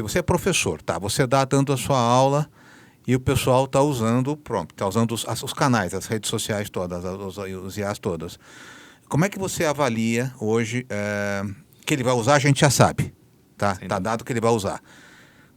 você é professor, tá? Você está dando a sua aula e o pessoal está usando, está usando os canais, as redes sociais todas, os IAs todas. Como é que você avalia hoje que ele vai usar? A gente já sabe, tá? Tá dado que ele vai usar.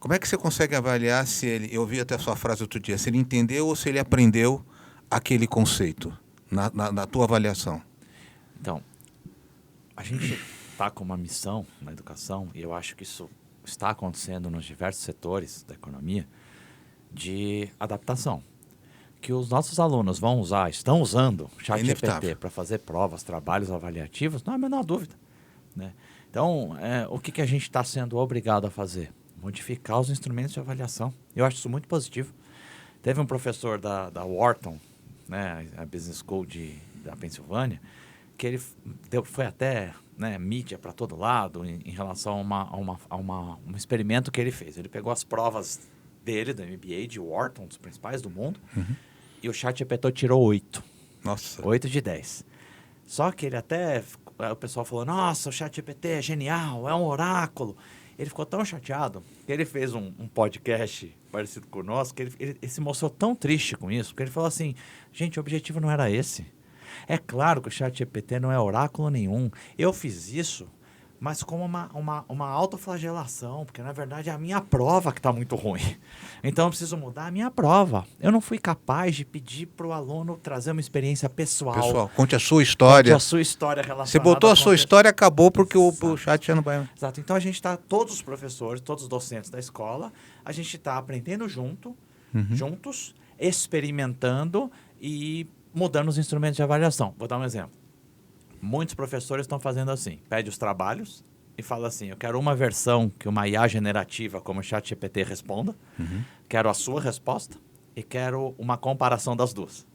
Como é que você consegue avaliar se ele, eu vi até a sua frase outro dia, se ele entendeu ou se ele aprendeu aquele conceito na tua avaliação? Então, a gente está com uma missão na educação, e eu acho que isso está acontecendo nos diversos setores da economia, de adaptação. Que os nossos alunos vão usar, estão usando o ChatGPT para fazer provas, trabalhos avaliativos, não há a menor dúvida, né? Então, o que a gente está sendo obrigado a fazer? Modificar os instrumentos de avaliação. Eu acho isso muito positivo. Teve um professor da Wharton, né, a Business School da Pensilvânia, que ele foi até, né, mídia para todo lado em relação a um experimento que ele fez. Ele pegou as provas dele, do MBA, de Wharton, dos principais do mundo, e o ChatGPT tirou 8. Nossa. 8 de 10. Só que ele até... O pessoal falou, nossa, o ChatGPT é genial, é um oráculo. Ele ficou tão chateado que ele fez um podcast parecido com o nosso, que ele se mostrou tão triste com isso, porque ele falou assim, gente, o objetivo não era esse. É claro que o ChatGPT não é oráculo nenhum. Eu fiz isso, mas como uma autoflagelação, porque na verdade é a minha prova que está muito ruim. Então eu preciso mudar a minha prova. Eu não fui capaz de pedir para o aluno trazer uma experiência pessoal. Pessoal, conte a sua história. Conte a sua história relacionada. Você botou a sua história, acabou porque o chat já não vai... Exato. Então a gente está, todos os professores, todos os docentes da escola, a gente está aprendendo juntos, experimentando e mudando os instrumentos de avaliação. Vou dar um exemplo. Muitos professores estão fazendo assim, pede os trabalhos e fala assim, eu quero uma versão que uma IA generativa como o ChatGPT responda, quero a sua resposta e quero uma comparação das duas.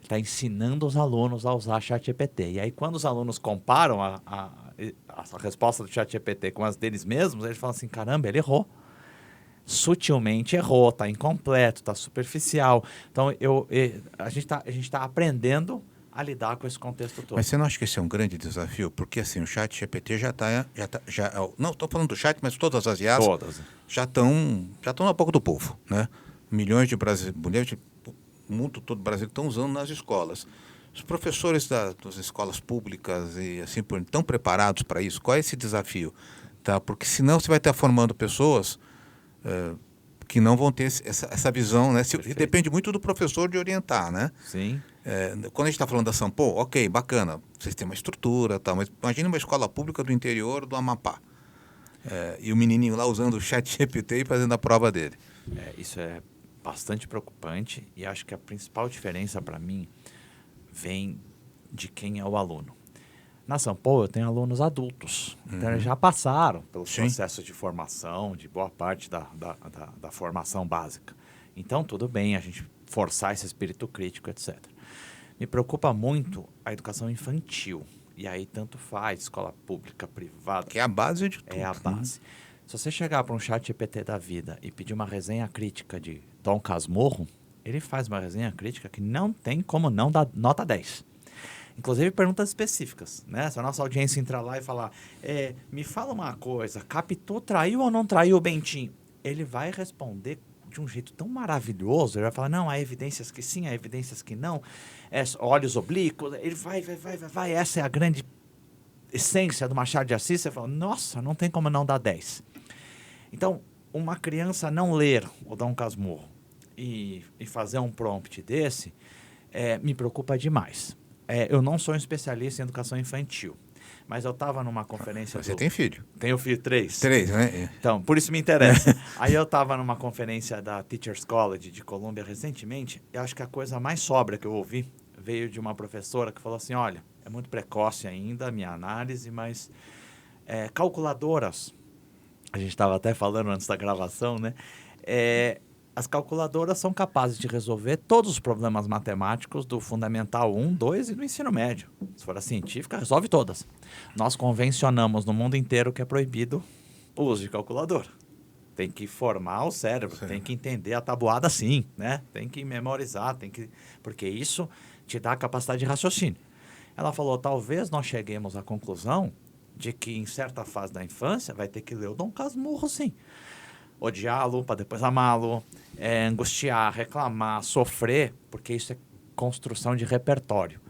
Está ensinando os alunos a usar ChatGPT. E aí quando os alunos comparam a resposta do ChatGPT com as deles mesmos, eles falam assim, caramba, ele errou. Sutilmente errou, está incompleto, está superficial. Então a gente tá aprendendo a lidar com esse contexto todo. Mas você não acha que esse é um grande desafio? Porque assim, o ChatGPT não estou falando do chat, mas todas as IAs já estão na boca do povo, né? Milhões de brasileiros, o mundo todo brasileiro estão usando nas escolas. Os professores das escolas públicas e assim por estão preparados para isso? Qual é esse desafio? Tá? Porque senão você vai estar formando pessoas que não vão ter essa visão, né? Depende muito do professor de orientar, né? Sim. Quando a gente está falando da Sampo, ok, bacana, vocês têm uma estrutura, tal, mas imagine uma escola pública do interior do Amapá. E o menininho lá usando o ChatGPT e fazendo a prova dele. Isso é bastante preocupante e acho que a principal diferença para mim vem de quem é o aluno. Na Sampo eu tenho alunos adultos, então eles já passaram pelos processos de formação, de boa parte da formação básica. Então tudo bem a gente forçar esse espírito crítico, etc. Me preocupa muito a educação infantil. E aí tanto faz, escola pública, privada. Que é a base de tudo. É a base. Se você chegar para um ChatGPT da vida e pedir uma resenha crítica de Dom Casmurro, ele faz uma resenha crítica que não tem como não dar nota 10. Inclusive perguntas específicas, né? Se a nossa audiência entrar lá e falar, me fala uma coisa, Capitu traiu ou não traiu o Bentinho? Ele vai responder de um jeito tão maravilhoso, ele vai falar, não, há evidências que sim, há evidências que não, olhos oblíquos, ele vai, essa é a grande essência do Machado de Assis, você fala, nossa, não tem como não dar 10. Então, uma criança não ler o Dom Casmurro e fazer um prompt desse, me preocupa demais. Eu não sou um especialista em educação infantil, mas eu estava numa conferência... Você tem filho? Tenho filho, 3. 3, né? Então, por isso me interessa. Aí eu estava numa conferência da Teachers College de Colômbia recentemente, e acho que a coisa mais sóbria que eu ouvi veio de uma professora que falou assim, olha, é muito precoce ainda a minha análise, mas calculadoras, a gente estava até falando antes da gravação, né? As calculadoras são capazes de resolver todos os problemas matemáticos do Fundamental 1, 2 e do ensino médio. Se for a científica, resolve todas. Nós convencionamos no mundo inteiro que é proibido o uso de calculadora. Tem que formar o cérebro, tem que entender a tabuada sim, né? Tem que memorizar, porque isso te dá a capacidade de raciocínio. Ela falou, talvez nós cheguemos à conclusão de que em certa fase da infância vai ter que ler o Dom Casmurro sim. odiá-lo para depois amá-lo, angustiar, reclamar, sofrer, porque isso é construção de repertório.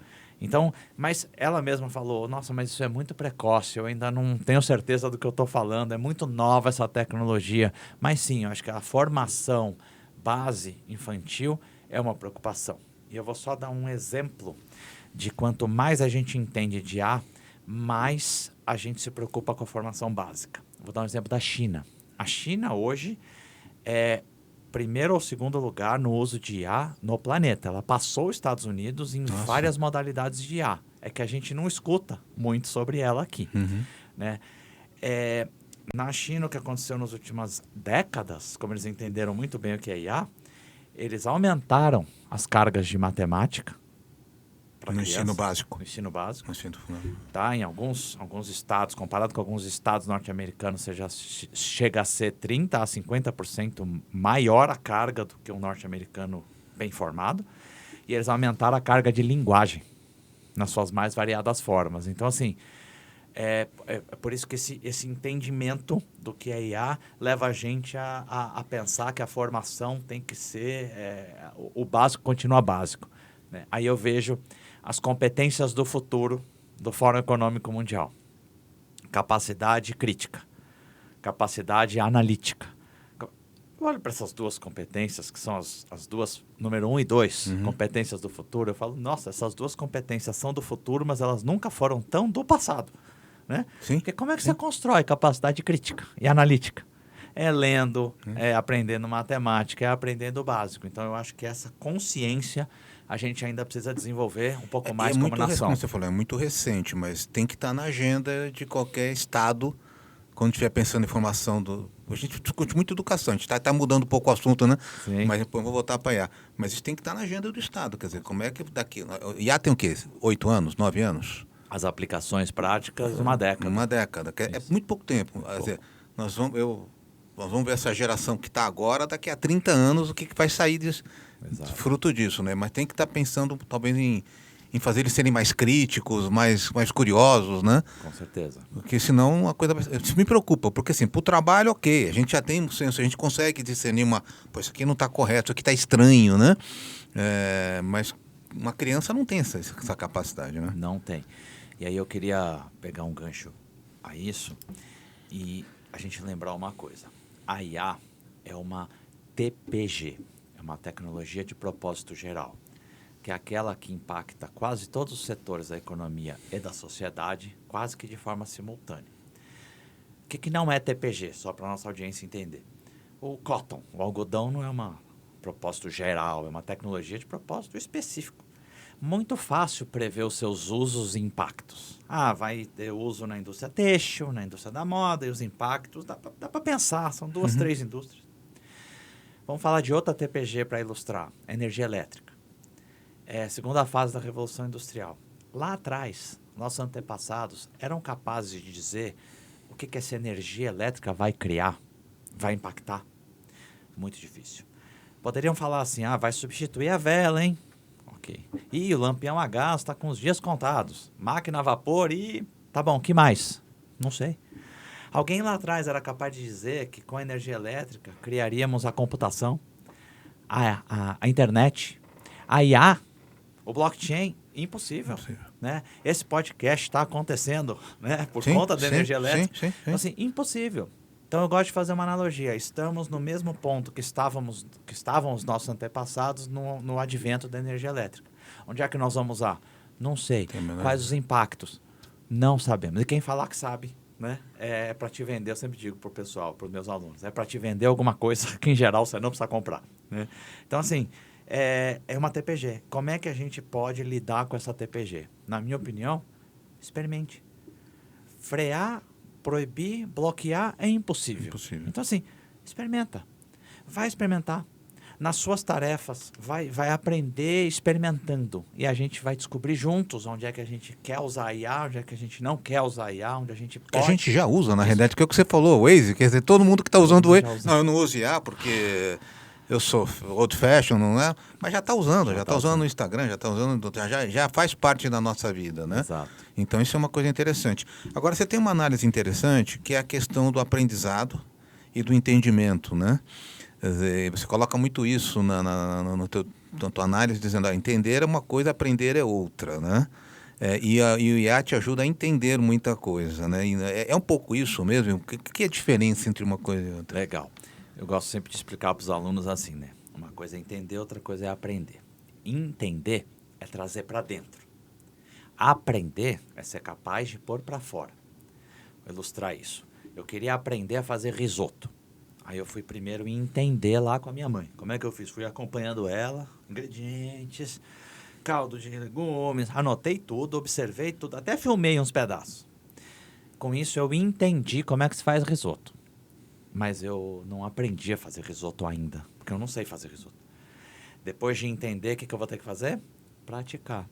Então, mas ela mesma falou, nossa, mas isso é muito precoce, eu ainda não tenho certeza do que eu estou falando, é muito nova essa tecnologia. Mas sim, eu acho que a formação base infantil é uma preocupação. E eu vou só dar um exemplo de quanto mais a gente entende de IA, mais a gente se preocupa com a formação básica. Vou dar um exemplo da China. A China hoje é primeiro ou segundo lugar no uso de IA no planeta. Ela passou os Estados Unidos em várias modalidades de IA. É que a gente não escuta muito sobre ela aqui. Né? Na China, o que aconteceu nas últimas décadas, como eles entenderam muito bem o que é IA, eles aumentaram as cargas de matemática no ensino básico. No ensino básico. No ensino tá? Em alguns estados, comparado com alguns estados norte-americanos, você já chega a ser 30% a 50% maior a carga do que um norte-americano bem formado. E eles aumentaram a carga de linguagem nas suas mais variadas formas. Então, assim, é por isso que esse entendimento do que é IA leva a gente a pensar que a formação tem que ser... o básico continua básico. Né? Aí eu vejo as competências do futuro do Fórum Econômico Mundial. Capacidade crítica, capacidade analítica. Eu olho para essas duas competências, que são as duas, número 1 e 2, competências do futuro. Eu falo, nossa, essas duas competências são do futuro, mas elas nunca foram tão do passado. Né? Sim, porque como é que você constrói capacidade crítica e analítica? É lendo, é aprendendo matemática, é aprendendo o básico. Então, eu acho que essa consciência a gente ainda precisa desenvolver um pouco mais como nação. Como você falou, é muito recente, mas tem que estar na agenda de qualquer estado quando estiver pensando em formação do... A gente discute muito educação, a gente está mudando um pouco o assunto, né? Sim. Mas depois eu vou voltar para IA. Mas isso tem que estar na agenda do estado, quer dizer, como é que daqui... IA tem o quê? 8 anos, 9 anos? As aplicações práticas, uma década. Uma década, é muito pouco tempo. Quer dizer, nós vamos ver essa geração que está agora, daqui a 30 anos, o que vai sair disso, fruto disso, né? Mas tem que estar pensando, talvez, em fazer eles serem mais críticos, mais curiosos, né? Com certeza. Porque senão a coisa... Isso me preocupa, porque assim, para o trabalho, ok, a gente já tem um senso, a gente consegue discernir pô, isso aqui não está correto, isso aqui está estranho, né? Mas uma criança não tem essa capacidade, né? Não tem. E aí eu queria pegar um gancho a isso e a gente lembrar uma coisa. A IA é uma TPG, é uma tecnologia de propósito geral, que é aquela que impacta quase todos os setores da economia e da sociedade, quase que de forma simultânea. O que não é TPG, só para a nossa audiência entender? O cotton, o algodão, não é um propósito geral, é uma tecnologia de propósito específico. Muito fácil prever os seus usos e impactos. Vai ter uso na indústria têxtil, na indústria da moda, e os impactos, dá para pensar, são 2, 3 indústrias. Vamos falar de outra TPG para ilustrar, a energia elétrica. Segunda fase da Revolução Industrial. Lá atrás, nossos antepassados eram capazes de dizer o que essa energia elétrica vai criar, vai impactar. Muito difícil. Poderiam falar assim, vai substituir a vela, hein? Ok. E o lampião a gás está com os dias contados. Máquina a vapor e... Tá bom, que mais? Não sei. Alguém lá atrás era capaz de dizer que com a energia elétrica criaríamos a computação, a internet, a IA, o blockchain. Impossível. Né? Esse podcast está acontecendo, né? Por conta da energia elétrica. Sim. Então, assim, impossível. Então, eu gosto de fazer uma analogia. Estamos no mesmo ponto que estavam os nossos antepassados no advento da energia elétrica. Onde é que nós vamos usar? Não sei. Quais os impactos? Não sabemos. E quem falar que sabe, né? É para te vender, eu sempre digo para o pessoal, para os meus alunos, é para te vender alguma coisa que, em geral, você não precisa comprar. Né? Então, assim, é uma TPG. Como é que a gente pode lidar com essa TPG? Na minha opinião, experimente. Frear, proibir, bloquear é impossível. Então, assim, experimenta. Vai experimentar. Nas suas tarefas, vai aprender experimentando. E a gente vai descobrir juntos onde é que a gente quer usar IA, onde é que a gente não quer usar IA, onde a gente pode... Que a gente já usa, na realidade, que é o que você falou, o Waze. Quer dizer, todo mundo que está usando o Waze... Não, eu não uso IA porque eu sou old fashion, não é? Mas já está usando, já está usando no Instagram, já está usando... Já faz parte da nossa vida, né? Exato. Então, isso é uma coisa interessante. Agora, você tem uma análise interessante, que é a questão do aprendizado e do entendimento, né? Quer dizer, você coloca muito isso na tua análise, dizendo, entender é uma coisa, aprender é outra, né? E o IA te ajuda a entender muita coisa, né? E é um pouco isso mesmo? O que é a diferença entre uma coisa e outra? Legal. Eu gosto sempre de explicar para os alunos assim, né? Uma coisa é entender, outra coisa é aprender. Entender é trazer para dentro. Aprender é ser capaz de pôr para fora. Vou ilustrar isso. Eu queria aprender a fazer risoto. Aí eu fui primeiro entender lá com a minha mãe. Como é que eu fiz? Fui acompanhando ela, ingredientes, caldo de legumes, anotei tudo, observei tudo, até filmei uns pedaços. Com isso eu entendi como é que se faz risoto. Mas eu não aprendi a fazer risoto ainda, porque eu não sei fazer risoto. Depois de entender, o que eu vou ter que fazer? Praticar.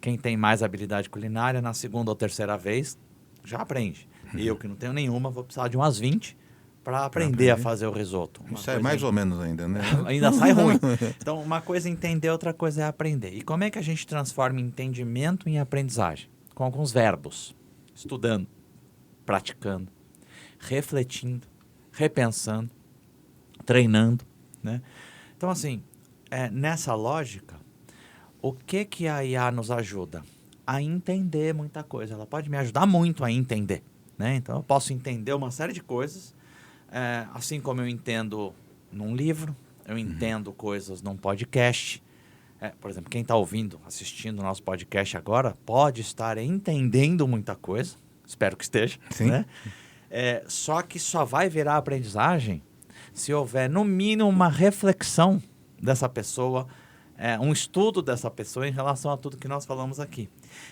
Quem tem mais habilidade culinária, na segunda ou terceira vez, já aprende. E eu, que não tenho nenhuma, vou precisar de umas 20 para aprender a fazer o risoto. Sai mais ou menos ainda, né? Ainda sai ruim. Então, uma coisa é entender, outra coisa é aprender. E como é que a gente transforma entendimento em aprendizagem? Com alguns verbos. Estudando, praticando, refletindo, repensando, treinando, né? Então, assim, nessa lógica, o que a IA nos ajuda? A entender muita coisa. Ela pode me ajudar muito a entender, né? Então, eu posso entender uma série de coisas, assim como eu entendo num livro, eu entendo coisas num podcast. Por exemplo, quem está ouvindo, assistindo o nosso podcast agora, pode estar entendendo muita coisa. Espero que esteja. Sim. Né? Só que só vai virar aprendizagem se houver, no mínimo, uma reflexão dessa pessoa, um estudo dessa pessoa em relação a tudo que nós falamos aqui.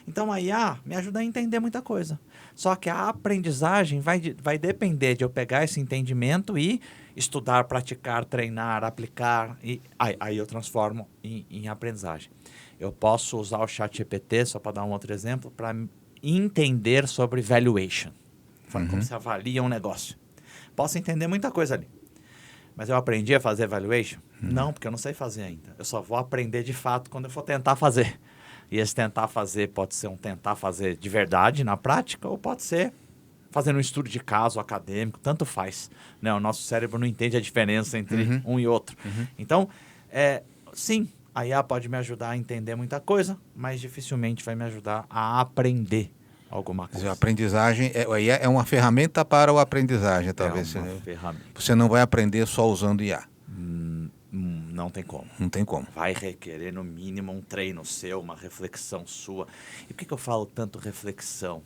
Então, a IA me ajuda a entender muita coisa. Só que a aprendizagem vai depender de eu pegar esse entendimento e estudar, praticar, treinar, aplicar. E aí eu transformo em aprendizagem. Eu posso usar o ChatGPT, só para dar um outro exemplo, para entender sobre valuation. Como se avalia um negócio. Posso entender muita coisa ali. Mas eu aprendi a fazer valuation? Não, porque eu não sei fazer ainda. Eu só vou aprender de fato quando eu for tentar fazer. E esse tentar fazer pode ser tentar fazer de verdade, na prática, ou pode ser fazendo um estudo de caso acadêmico, tanto faz. Né? O nosso cérebro não entende a diferença entre um e outro. Então, sim, a IA pode me ajudar a entender muita coisa, mas dificilmente vai me ajudar a aprender alguma coisa. A aprendizagem é uma ferramenta para o aprendizagem, talvez. É uma ferramenta. Você não vai aprender só usando IA. Não tem como. Não tem como. Vai requerer, no mínimo, um treino seu, uma reflexão sua. E por que eu falo tanto reflexão?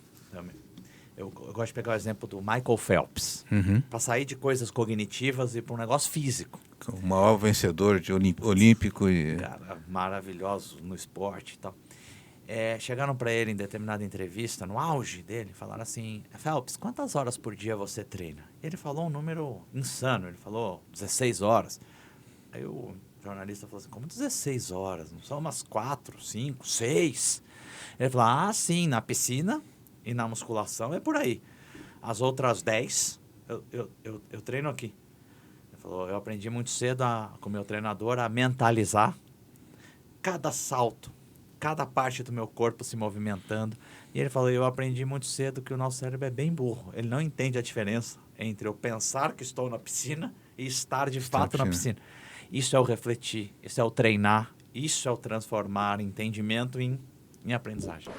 Eu gosto de pegar o exemplo do Michael Phelps. Para sair de coisas cognitivas e para um negócio físico. O maior vencedor de olímpico. Cara, maravilhoso no esporte e tal. Chegaram para ele em determinada entrevista, no auge dele, falaram assim: Phelps, quantas horas por dia você treina? Ele falou um número insano, ele falou 16 horas. Aí o jornalista falou assim: como 16 horas? Não são umas 4, 5, 6? Ele falou: sim, na piscina e na musculação é por aí. As outras 10 eu treino aqui. Ele falou: eu aprendi muito cedo com o meu treinador a mentalizar cada salto, cada parte do meu corpo se movimentando. E ele falou: eu aprendi muito cedo que o nosso cérebro é bem burro. Ele não entende a diferença entre eu pensar que estou na piscina e estar de fato na piscina. Isso é o refletir, isso é o treinar, isso é o transformar entendimento em aprendizagem.